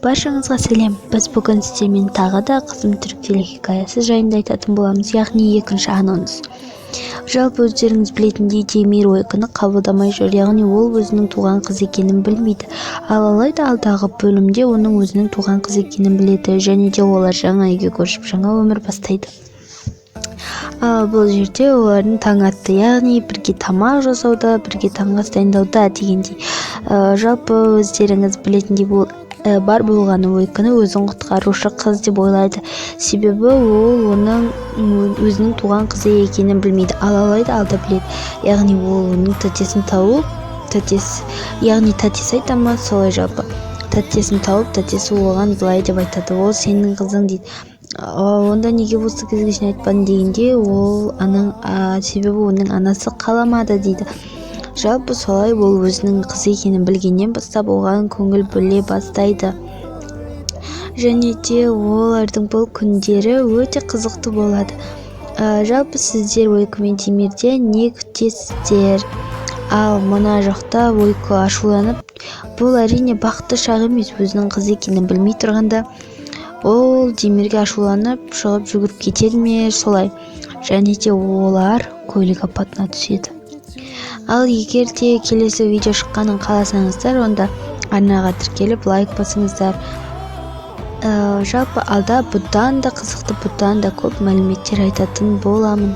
Баршаңызға сәлем. Біз бүгін сіздермен тағы да Қызым түрік телехикаясы жайында айтатын боламыз, яғни екінші анонс. Жалпы өздеріңіз білетіндей, Демир ойқыны қабылдамай жүр, яғни ол өзінің туған қыз екенін білмейді. Алайда алдағы бөлімде оның өзінің туған қыз екенін біледі, және де олар жаңа үйге көшіп жаңа өмір бастайды. Бұл жерде олардың таң атты, яғни бірге тамақ жасауда, бірге таңғы ас дайындауда дегендей. Жалпы өздеріңіз білетіндей, бұл бар болғаны ойқыны өзін құтқарушы қыз деп ойлайды, себебі ол оның өзінің туған қызы екенін білмейді, алайда алда біледі, яғни ол оның тәтесін тауып, тәтесі айта ма, солай жалпы тәтесін тауып, тәтесі оған былай деп айтады: ол сенің қызың дейді. Онда неге осы кезге шейін айтпадың дегенде, ол себебі оның анасы қаламады дейді. Жалпы солай, ол өзінің қызы екенін білгеннен бастап оған көңіл бөле бастайды. Және де олардың бұл күндері өте қызықты болады. Жалпы сіздер Ойқы мен Демирде не күтесіздер? Ал мына жақта Ойқы ашуланып, бұл әрине бақытты шақ емес, өзінің қызы екенін білмей тұрғанда ол Демирге ашуланып шығып жүгіріп кетеді ме, солай. Және де олар көлік апатына түседі. Ал егер де келесі видео шыққанын қаласаңыздар, онда арнаға тіркеліп лайк басыңыздар. Жалпы алда бұдан да қызықты, бұдан да көп мәліметтер айтатын боламын.